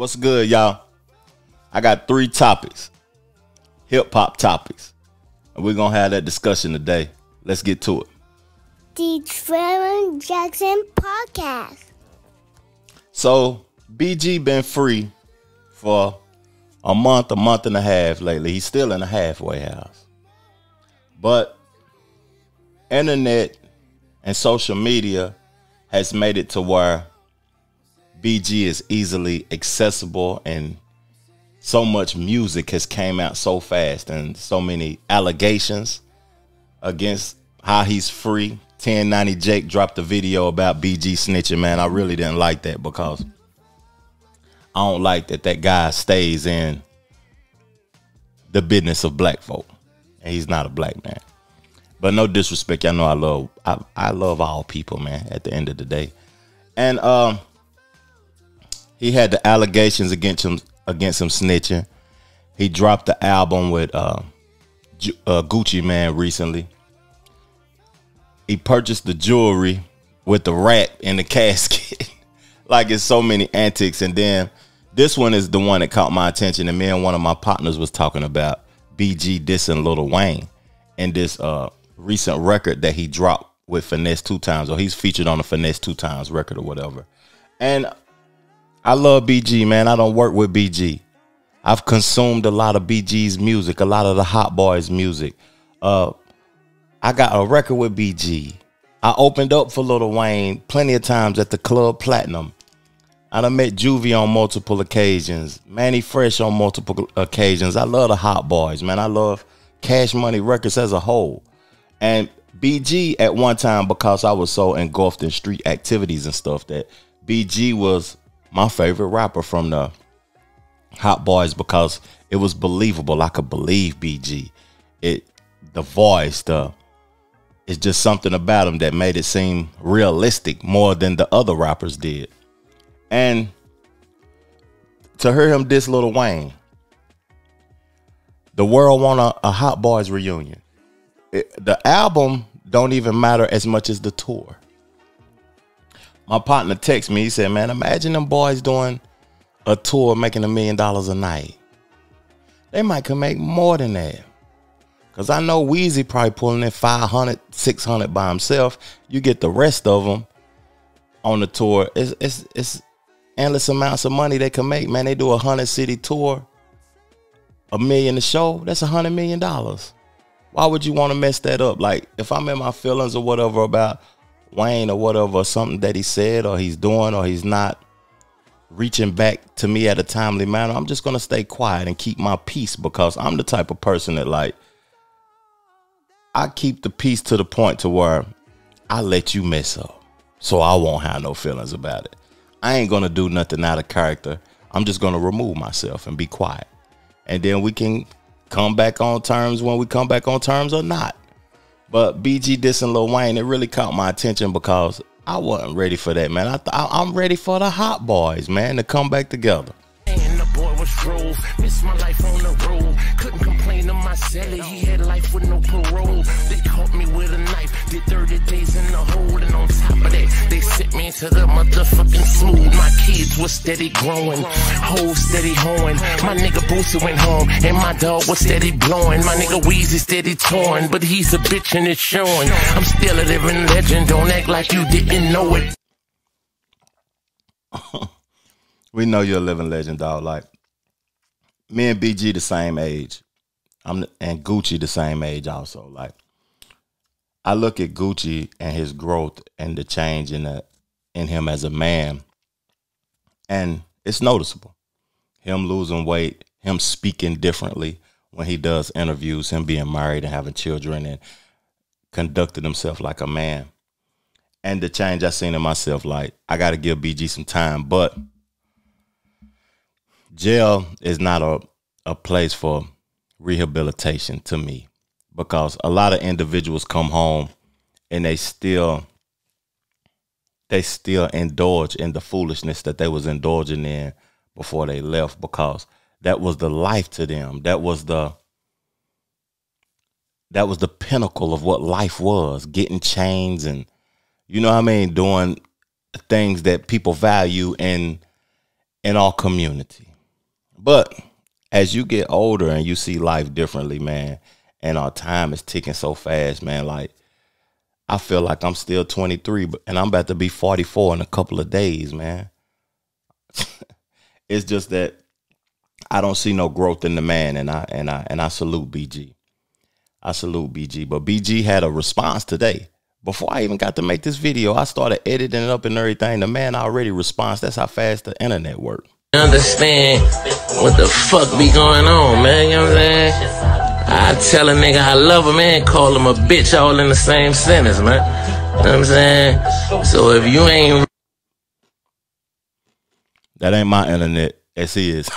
What's good, y'all? I got 3 topics, hip-hop topics, and we're going to have that discussion today. Let's get to it. The Trevor Jackson Podcast. So, BG been free for a month and a half lately. He's still in the halfway house. But internet and social media has made it to where BG is easily accessible, and so much music has came out so fast, and so many allegations against how he's free. 1090 Jake dropped a video about BG snitching, man. I really didn't like that because I don't like that guy stays in the business of black folk, and he's not a black man. But no disrespect, y'all know I love all people, man, at the end of the day. And he had the allegations against him snitching. He dropped the album with Gucci Man recently. He purchased the jewelry with the rat in the casket. Like, it's so many antics. And then this one is the one that caught my attention, and me and one of my partners was talking about BG dissing Lil Wayne in this recent record that he dropped with Finesse2Tymes, or he's featured on the Finesse2Tymes record or whatever. And I love BG, man. I don't work with BG. I've consumed a lot of BG's music, a lot of the Hot Boys music. I got a record with BG. I opened up for Lil Wayne plenty of times at the Club Platinum. I done met Juvie on multiple occasions, Manny Fresh on multiple occasions. I love the Hot Boys, man. I love Cash Money Records as a whole. And BG at one time, because I was so engulfed in street activities and stuff, that BG was my favorite rapper from the Hot Boys, because it was believable. I could believe BG. The voice, it's just something about him that made it seem realistic more than the other rappers did. And to hear him diss Lil Wayne, the world want a Hot Boys reunion. The album don't even matter as much as the tour. My partner texted me. He said, man, imagine them boys doing a tour making $1 million a night. They might could make more than that. Because I know Weezy probably pulling in 500, 600 by himself. You get the rest of them on the tour. It's endless amounts of money they can make, man. They do a 100-city tour, $1 million a show. That's $100 million. Why would you want to mess that up? Like, if I'm in my feelings or whatever about Wayne or whatever, or something that he said or he's doing or he's not reaching back to me at a timely manner, I'm just going to stay quiet and keep my peace, because I'm the type of person that, like, I keep the peace to the point to where I let you mess up, so I won't have no feelings about it. I ain't going to do nothing out of character. I'm just going to remove myself and be quiet. And then we can come back on terms when we come back on terms or not. But BG dissing Lil Wayne, it really caught my attention because I wasn't ready for that, man. I'm ready for the Hot Boys, man, to come back together. And the boy was drove, missed my life on the road. Couldn't complain to my celly, he had life with no parole. They caught me with a knife, did 30 days in the hole. And on top of that, they sent me into the motherfucking smooth. My kids was steady growing, hoes steady hoeing. My nigga Boosie went home, and my dog was steady blowing. My nigga Weezy steady torn, but he's a bitch and it's showing. I'm still a living legend, don't act like you didn't know it. We know you're a living legend, dog. Like, me and BG the same age. And Gucci the same age also. Like, I look at Gucci and his growth and the change in him as a man, and it's noticeable. Him losing weight, him speaking differently when he does interviews, him being married and having children and conducting himself like a man. And the change I seen in myself, like, I got to give BG some time, but jail is not a place for rehabilitation to me, because a lot of individuals come home and they still indulge in the foolishness that they was indulging in before they left, because that was the life to them. That was the pinnacle of what life was, getting chains and, you know what I mean, doing things that people value, and in our community. But as you get older and you see life differently, man, and our time is ticking so fast, man, like I feel like I'm still 23, and I'm about to be 44 in a couple of days, man. It's just that I don't see no growth in the man, and I salute BG. I salute BG. But BG had a response today. Before I even got to make this video, I started editing it up and everything. The man already responds. That's how fast the internet works. Understand what the fuck be going on, man, you know what I'm saying? I tell a nigga I love him and call him a bitch all in the same sentence, man. You know what I'm saying? So if you ain't... That ain't my internet. Yes, he is.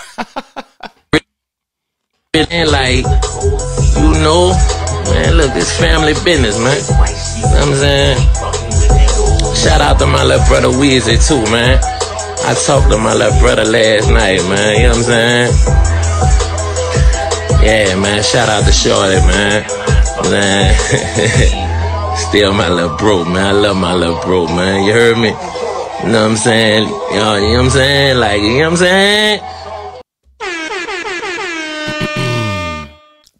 Like, you know, man, look, this family business, man. You know what I'm saying? Shout out to my little brother Weezy too, man. I talked to my little brother last night, man. You know what I'm saying? Yeah, man. Shout out to Shorty, man. You know what I'm saying? Still my little bro, man. I love my little bro, man. You heard me? You know what I'm saying? Yo, you know what I'm saying? Like, you know what I'm saying?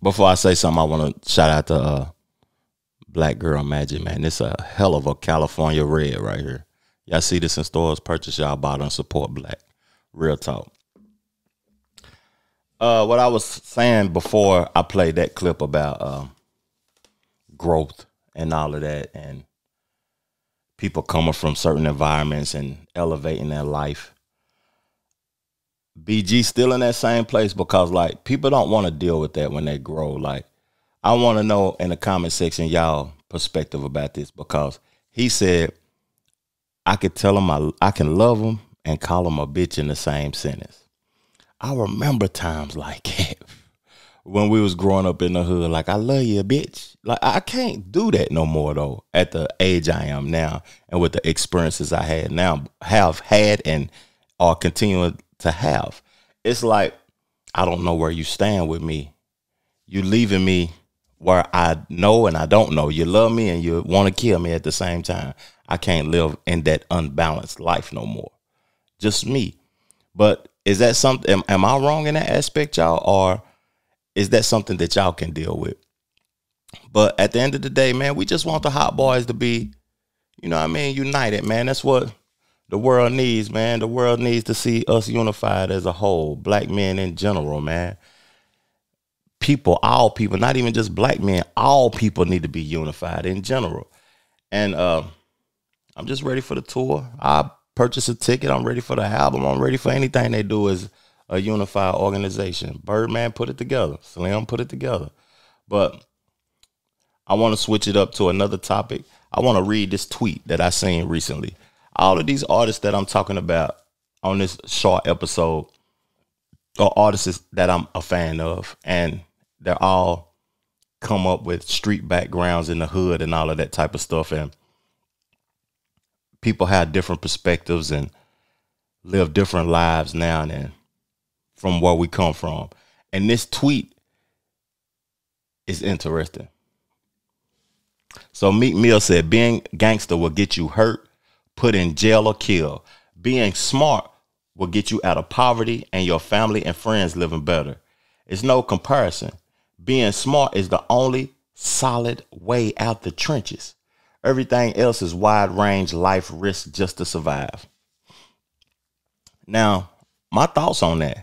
Before I say something, I want to shout out to Black Girl Magic, man. This a hell of a California red right here. Y'all see this in stores, purchase y'all bottle and support Black. Real talk. What I was saying before I played that clip about growth and all of that, and people coming from certain environments and elevating their life. BG still in that same place because, like, people don't want to deal with that when they grow. Like, I want to know in the comment section y'all perspective about this, because he said I could tell him I can love him and call him a bitch in the same sentence. I remember times like that when we was growing up in the hood. Like, I love you, bitch. Like, I can't do that no more, though, at the age I am now and with the experiences I had now, have had and are continuing to have. It's like, I don't know where you stand with me. You leaving me where I know and I don't know. You love me and you want to kill me at the same time. I can't live in that unbalanced life no more. Just me. But is that something, am I wrong in that aspect, y'all? Or is that something that y'all can deal with? But at the end of the day, man, we just want the hot boys to be, you know what I mean, united, man. That's what the world needs, man. The world needs to see us unified as a whole. Black men in general, man. People, all people, not even just black men, all people need to be unified in general. And I'm just ready for the tour. I purchased a ticket. I'm ready for the album. I'm ready for anything they do as a unified organization. Birdman put it together. Slim put it together. But I want to switch it up to another topic. I want to read this tweet that I seen recently. All of these artists that I'm talking about on this short episode are artists that I'm a fan of, and they're all come up with street backgrounds in the hood and all of that type of stuff. And people have different perspectives and live different lives now and then from where we come from. And this tweet is interesting. So Meek Mill said, being gangster will get you hurt, put in jail, or killed. Being smart will get you out of poverty and your family and friends living better. It's no comparison. Being smart is the only solid way out the trenches. Everything else is wide range life risk just to survive. Now, my thoughts on that.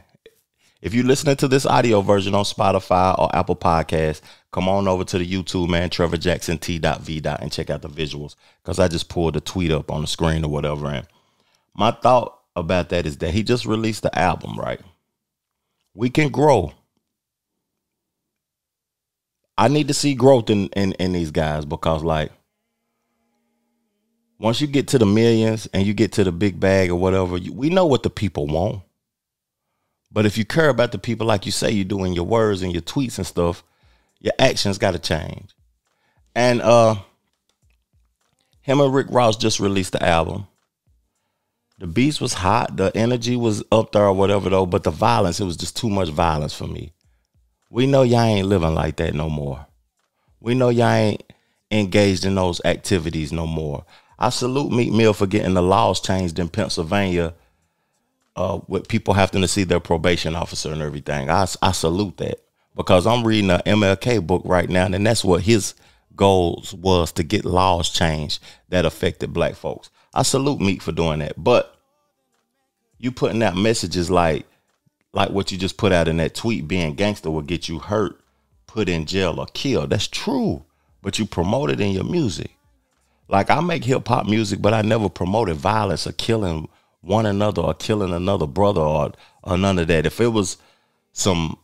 If you're listening to this audio version on Spotify or Apple Podcasts, come on over to the YouTube, man, Trevor Jackson T.V. and check out the visuals, because I just pulled the tweet up on the screen or whatever. And my thought about that is that he just released the album, right? We can grow. I need to see growth in these guys, because, like, once you get to the millions and you get to the big bag or whatever, we know what the people want. But if you care about the people like you say you do in your words and your tweets and stuff, your actions got to change. And him and Rick Ross just released the album. The beats was hot. The energy was up there or whatever, though. But the violence, it was just too much violence for me. We know y'all ain't living like that no more. We know y'all ain't engaged in those activities no more. I salute Meek Mill for getting the laws changed in Pennsylvania with people having to see their probation officer and everything. I salute that, because I'm reading a MLK book right now, and that's what his goals was, to get laws changed that affected black folks. I salute Meek for doing that. But you putting out messages like what you just put out in that tweet, being gangster will get you hurt, put in jail, or killed. That's true. But you promote it in your music. Like, I make hip hop music, but I never promoted violence or killing one another or killing another brother or none of that. If it was some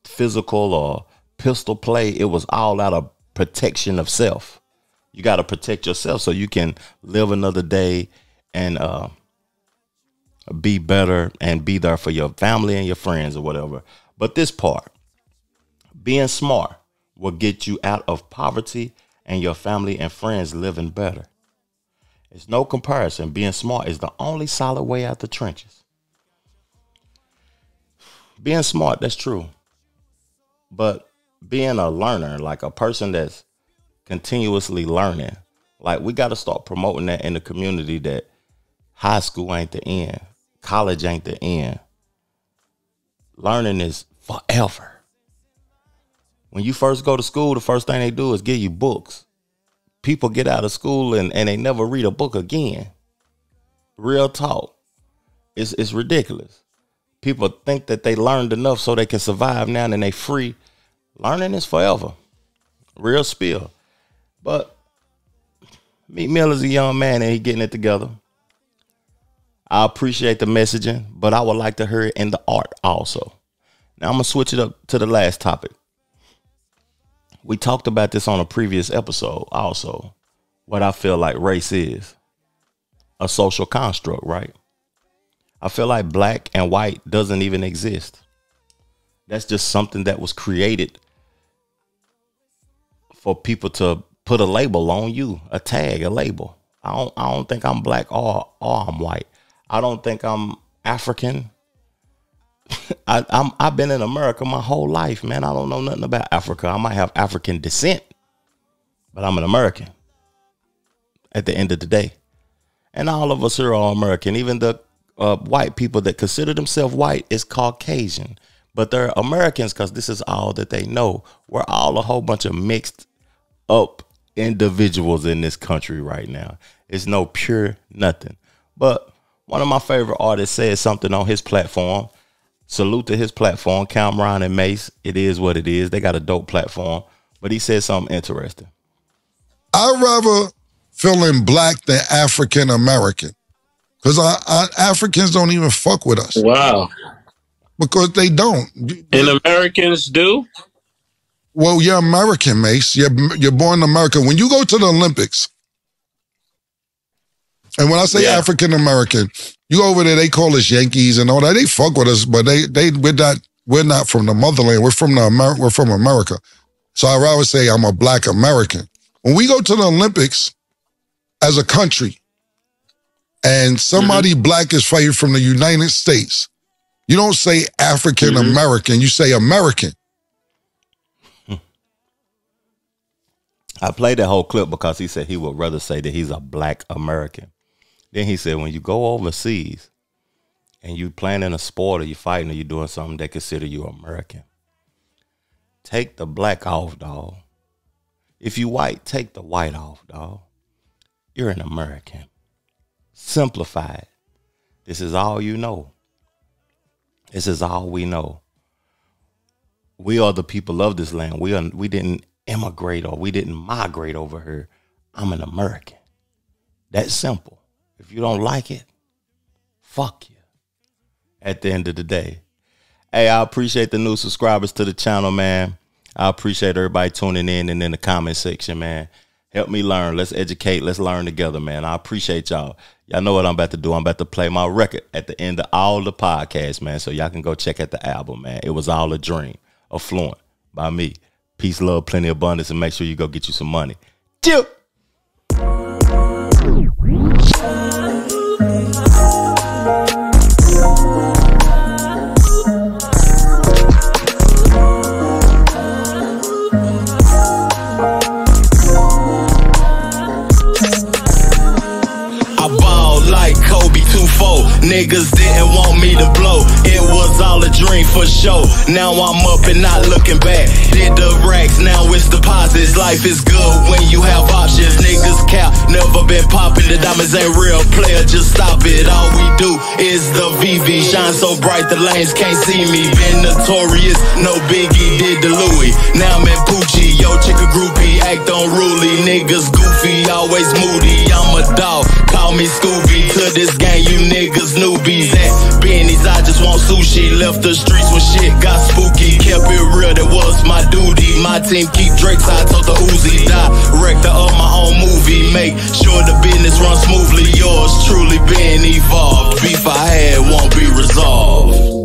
physical or pistol play, it was all out of protection of self. You got to protect yourself so you can live another day and be better and be there for your family and your friends or whatever. But this part, being smart, will get you out of poverty and your family and friends living better. It's no comparison. Being smart is the only solid way out the trenches. Being smart, that's true. But being a learner, like a person that's continuously learning, like, we got to start promoting that in the community, that high school ain't the end. College ain't the end. Learning is forever. When you first go to school, the first thing they do is give you books. People get out of school and they never read a book again. Real talk. It's ridiculous. People think that they learned enough so they can survive now and they free. Learning is forever. Real spill. But Meek Mill is a young man and he getting it together. I appreciate the messaging, but I would like to hear it in the art also. Now I'm going to switch it up to the last topic. We talked about this on a previous episode also, what I feel like race is. A social construct, right? I feel like black and white doesn't even exist. That's just something that was created for people to put a label on you, a tag, a label. I don't think I'm black or I'm white. I don't think I'm African. I've been in America my whole life, man. I don't know nothing about Africa. I might have African descent, but I'm an American at the end of the day. And all of us here are American. Even the white people that consider themselves white is Caucasian, but they're Americans because this is all that they know. We're all a whole bunch of mixed up individuals in this country right now. It's no pure nothing. But one of my favorite artists said something on his platform. Salute to his platform, Cameron and Mace. It is what it is. They got a dope platform. But he said something interesting. I'd rather feeling black than African American, because Africans don't even fuck with us. Wow. Because they don't. And Americans do? Well, you're American, Mace. You're born in America. When you go to the Olympics, and when I say African American, you go over there, they call us Yankees and all that. They fuck with us, but we're not from the motherland. We're from America. So I'd rather say I'm a black American. When we go to the Olympics as a country, and somebody black is fighting from the United States, you don't say African American, you say American. I played that whole clip because he said he would rather say that he's a black American. Then he said, when you go overseas and you playing in a sport or you fighting or you doing something, they consider you American. Take the black off, dog. If you white, take the white off, dog. You're an American. Simplify it. This is all you know. This is all we know. We are the people of this land. We didn't immigrate or we didn't migrate over here. I'm an American. That's simple. If you don't like it, fuck you. At the end of the day. Hey, I appreciate the new subscribers to the channel, man. I appreciate everybody tuning in and in the comment section, man. Help me learn. Let's educate. Let's learn together, man. I appreciate y'all. Y'all know what I'm about to do. I'm about to play my record at the end of all the podcasts, man. So y'all can go check out the album, man. It was all a dream. Affluent by me. Peace, love, plenty, abundance, and make sure you go get you some money. Chill. Nigga. green for sure. Now I'm up and not looking back. Did the racks, now it's deposits. Life is good when you have options. Niggas cap, never been popping. The diamonds ain't real, player, just stop it. All we do is the VV. Shine so bright the lanes can't see me. Been notorious, no biggie, did the Louis. Now I'm in Poochie, yo chick a groupie. Act unruly, niggas goofy, always moody. I'm a dog, call me Scooby. To this game, you niggas newbies. At Benny's, I just want sushi. Left the streets when shit got spooky. Kept it real, that was my duty. My team keep Drake's, I told the Uzi. Director of my own movie. Make sure the business runs smoothly. Yours truly been evolved. Beef I had won't be resolved.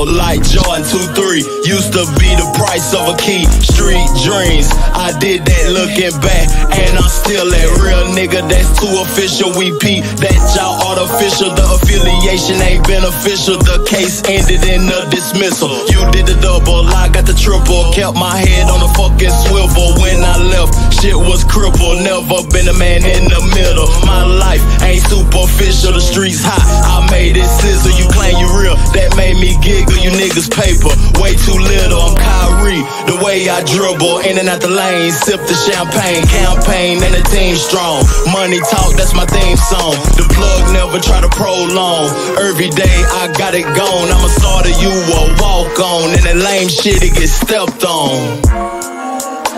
Like Jordan 2-3 used to be the price of a key. Street dreams, I did that looking back, and I'm still that real nigga. That's too official. We peep that y'all artificial. The affiliation ain't beneficial. The case ended in a dismissal. You did the double, I got the triple. Kept my head on the fucking swivel. When I left, shit was crippled. Never been a man in the middle. My life ain't superficial. The streets hot, I made it sizzle. You claim you real, that made me giggle. You niggas paper, way too little. I'm Kyrie, the way I dribble in and out the lane, sip the champagne. Campaign and the team strong. Money talk, that's my theme song. The plug never try to prolong. Every day I got it gone. I'm a starter, you a walk on. And that lame shit, it gets stepped on.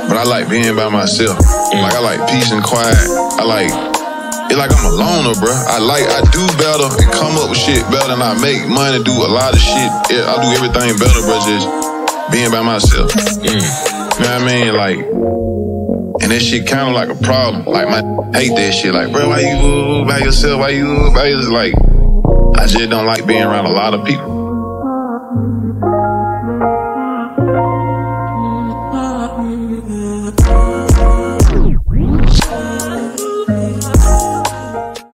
But I like being by myself. Like I like peace and quiet. I like it's like I'm a loner, bro. I do better and come up with shit better, and I make money, do a lot of shit. Yeah, I do everything better, bro, just being by myself. You know what I mean? Like, and that shit kind of like a problem. Like, I hate that shit. Like, bro, why you by yourself? Why you by yourself? Like, I just don't like being around a lot of people.